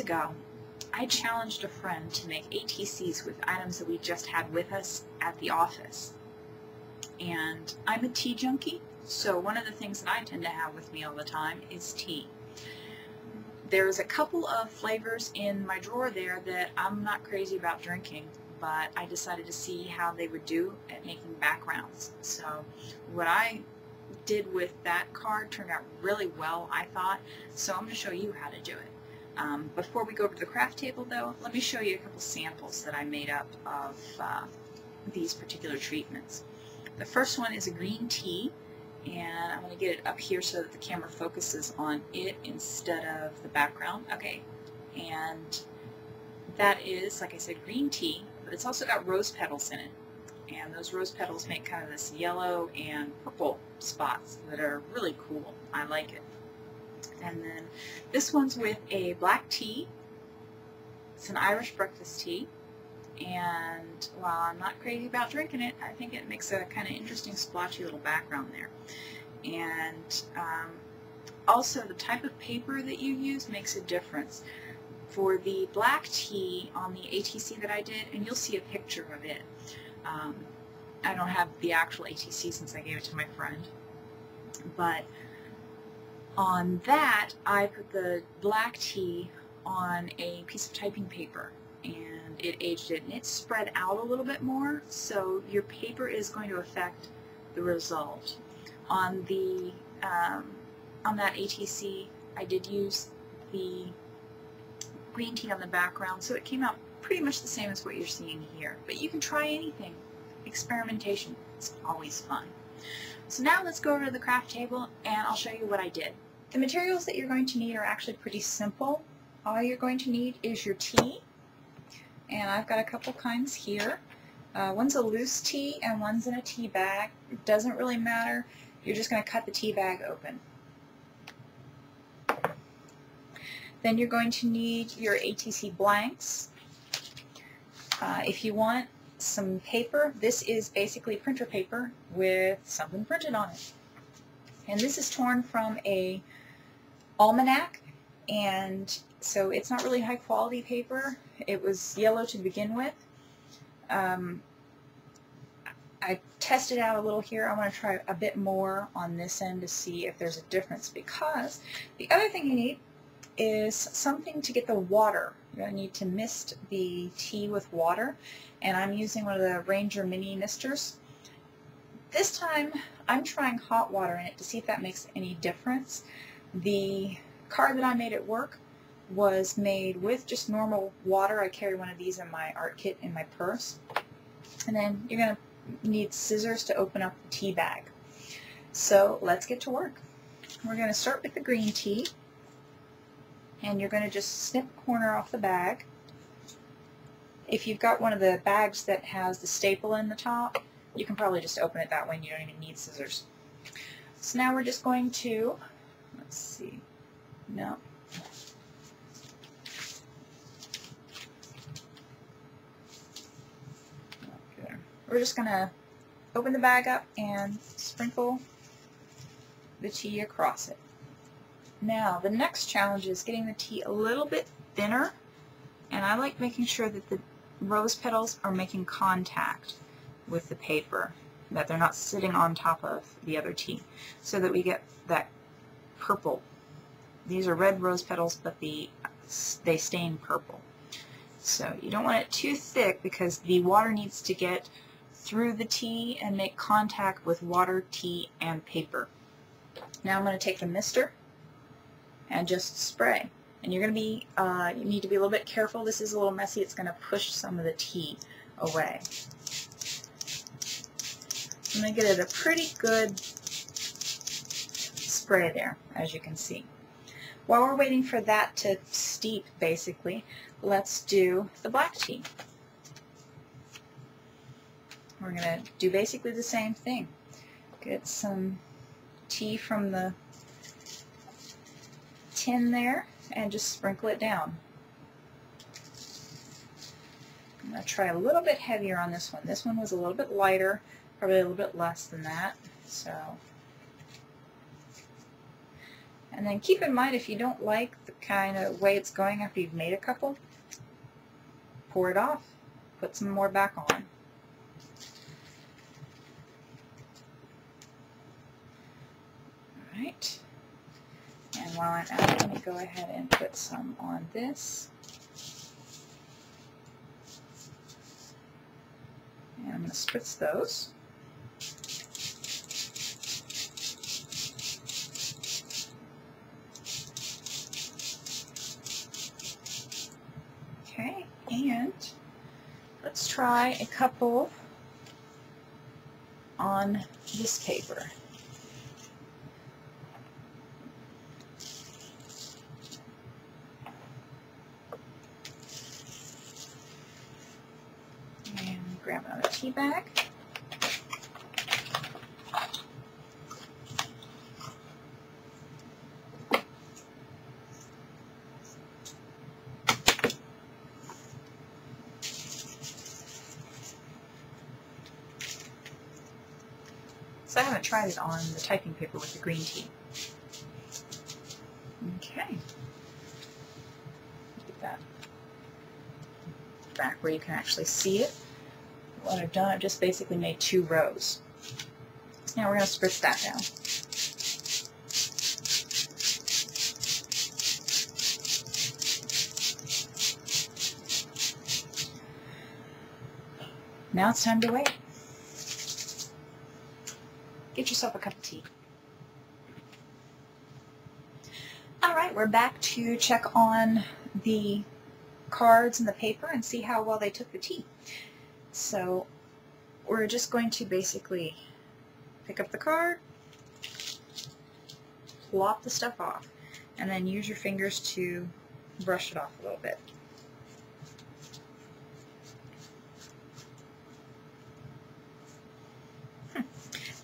ago, I challenged a friend to make ATCs with items that we just had with us at the office. And I'm a tea junkie, so one of the things that I tend to have with me all the time is tea. There's a couple of flavors in my drawer there that I'm not crazy about drinking, but I decided to see how they would do at making backgrounds. So what I did with that card turned out really well, I thought, so I'm going to show you how to do it. Before we go over to the craft table though, let me show you a couple samples that I made up of these particular treatments. The first one is a green tea, and I'm going to get it up here so that the camera focuses on it instead of the background. Okay, and that is, like I said, green tea, but it's also got rose petals in it. And those rose petals make kind of this yellow and purple spots that are really cool. I like it. And then this one's with a black tea. It's an Irish breakfast tea. And while I'm not crazy about drinking it, I think it makes a kind of interesting splotchy little background there. And also the type of paper that you use makes a difference. For the black tea on the ATC that I did, and you'll see a picture of it. I don't have the actual ATC since I gave it to my friend, but on that I put the black tea on a piece of typing paper and it aged it, and it spread out a little bit more, so your paper is going to affect the result. On the on that ATC I did use the green tea on the background, so it came out pretty much the same as what you're seeing here. But you can try anything. Experimentation is always fun. So now let's go over to the craft table and I'll show you what I did. The materials that you're going to need are actually pretty simple. All you're going to need is your tea, and I've got a couple kinds here. One's a loose tea and one's in a tea bag. It doesn't really matter. You're just going to cut the tea bag open. Then you're going to need your ATC blanks. If you want some paper, this is basically printer paper with something printed on it. And this is torn from a almanac, and so it's not really high quality paper. It was yellow to begin with. I tested out a little here. I want to try a bit more on this end to see if there's a difference, because the other thing you need is something to get the water. You're going to need to mist the tea with water, and I'm using one of the Ranger mini misters. This time I'm trying hot water in it to see if that makes any difference. The card that I made at work was made with just normal water. I carry one of these in my art kit in my purse. And then you're going to need scissors to open up the tea bag. So let's get to work. We're going to start with the green tea. And you're going to just snip a corner off the bag. If you've got one of the bags that has the staple in the top, you can probably just open it that way and you don't even need scissors. So now we're just going to, let's see, no. Okay. We're just going to open the bag up and sprinkle the tea across it. Now, the next challenge is getting the tea a little bit thinner, and I like making sure that the rose petals are making contact with the paper, that they're not sitting on top of the other tea, so that we get that purple. These are red rose petals, but they stain purple. So you don't want it too thick because the water needs to get through the tea and make contact with water, tea, and paper. Now I'm going to take the mister and just spray. And you're going to be, you need to be a little bit careful. This is a little messy. It's going to push some of the tea away. I'm going to get it a pretty good spray there, as you can see. While we're waiting for that to steep, basically, let's do the black tea. We're going to do basically the same thing. Get some tea from the tin there and just sprinkle it down. I'm going to try a little bit heavier on this one. This one was a little bit lighter, probably a little bit less than that. So, And then keep in mind, if you don't like the kind of way it's going after you've made a couple, pour it off, put some more back on. All right. And while I'm at it, let me go ahead and put some on this. And I'm going to spritz those. Okay, and let's try a couple on this paper. And grab another tea bag. So I haven't tried it on the typing paper with the green tea. Okay. Get that back where you can actually see it. What I've done, I've just basically made 2 rows. Now we're going to spritz that down. Now it's time to wait. Get yourself a cup of tea. All right, we're back to check on the cards and the paper and see how well they took the tea. So we're just going to basically pick up the card, plop the stuff off, and then use your fingers to brush it off a little bit.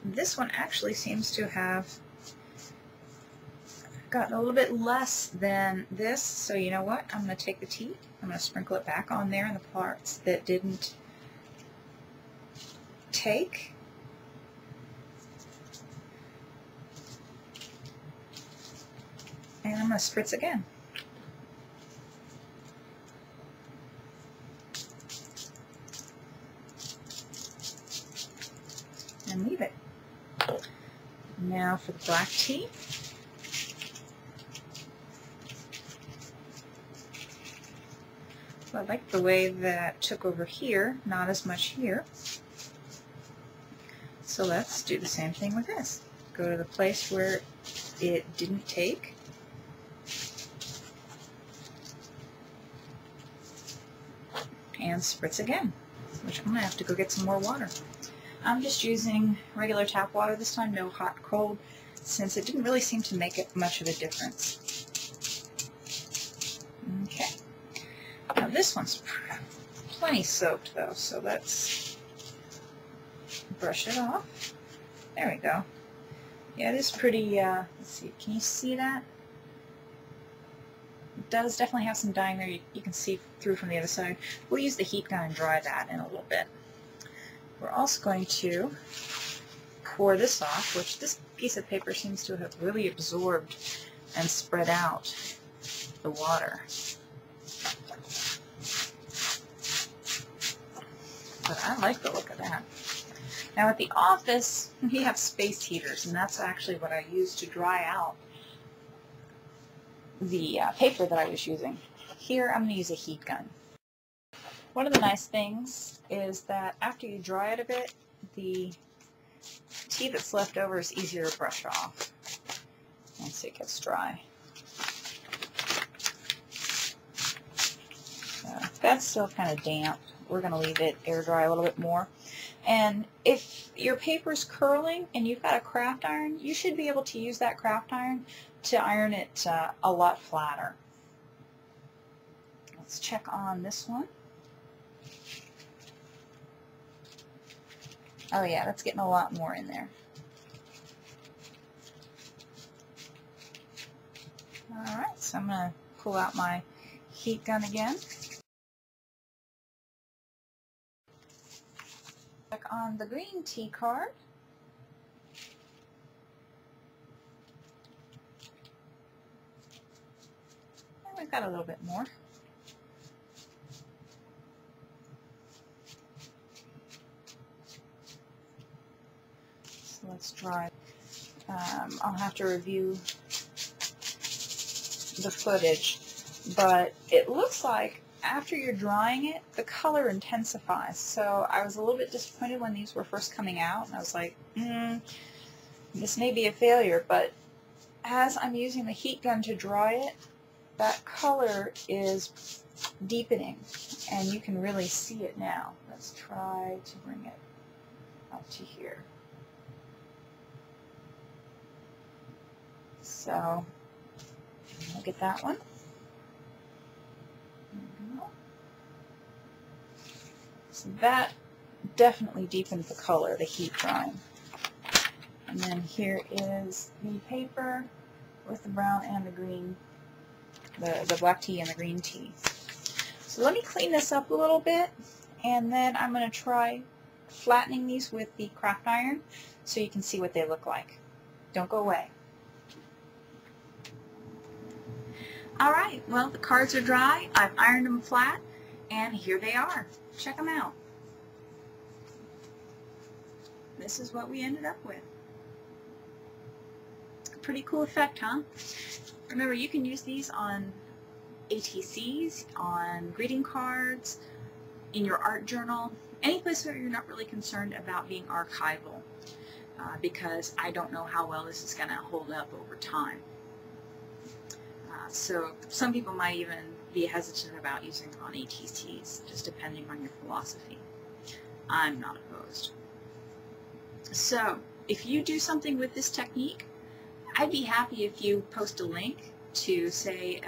This one actually seems to have gotten a little bit less than this, so you know what? I'm going to take the tea, I'm going to sprinkle it back on there in the parts that didn't take. And I'm going to spritz again. And leave it. Now for the black tea. So I like the way that took over here, not as much here. So let's do the same thing with this. Go to the place where it didn't take. And spritz again, which I'm going to have to go get some more water. I'm just using regular tap water this time, no hot cold, since it didn't really seem to make it much of a difference. Okay. Now this one's plenty soaked though, so let's brush it off. There we go. Yeah, it is pretty, let's see, can you see that? It does definitely have some dyeing there. You can see through from the other side. We'll use the heat gun and dry that in a little bit. We're also going to pour this off, which this piece of paper seems to have really absorbed and spread out the water. But I like the look of that. Now at the office, we have space heaters, and that's actually what I use to dry out the paper that I was using. Here I'm going to use a heat gun. One of the nice things is that after you dry it a bit, the tea that's left over is easier to brush off once it gets dry. That's still kind of damp. We're going to leave it air dry a little bit more. And if your paper's curling and you've got a craft iron, you should be able to use that craft iron to iron it a lot flatter. Let's check on this one. Oh yeah, that's getting a lot more in there. Alright, so I'm going to pull out my heat gun again. Check on the green tea card. like that a little bit more. So let's try. I'll have to review the footage, but it looks like after you're drying it, the color intensifies. So I was a little bit disappointed when these were first coming out, and I was like, this may be a failure, but as I'm using the heat gun to dry it, that color is deepening, and you can really see it now. Let's try to bring it up to here. So, look at that one. So that definitely deepened the color, the heat drying. And then here is the paper with the brown and the green, the black tea and the green tea. So let me clean this up a little bit, and then I'm going to try flattening these with the craft iron so you can see what they look like. Don't go away. Alright, well, the cards are dry. I've ironed them flat, and here they are. Check them out. This is what we ended up with. Pretty cool effect, huh? Remember, you can use these on ATCs, on greeting cards, in your art journal, any place where you're not really concerned about being archival, because I don't know how well this is going to hold up over time. So some people might even be hesitant about using it on ATCs, just depending on your philosophy. I'm not opposed. So if you do something with this technique, I'd be happy if you post a link to, say,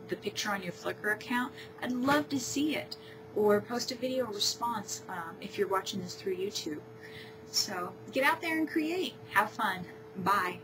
the picture on your Flickr account. I'd love to see it. Or post a video response if you're watching this through YouTube. So get out there and create. Have fun. Bye.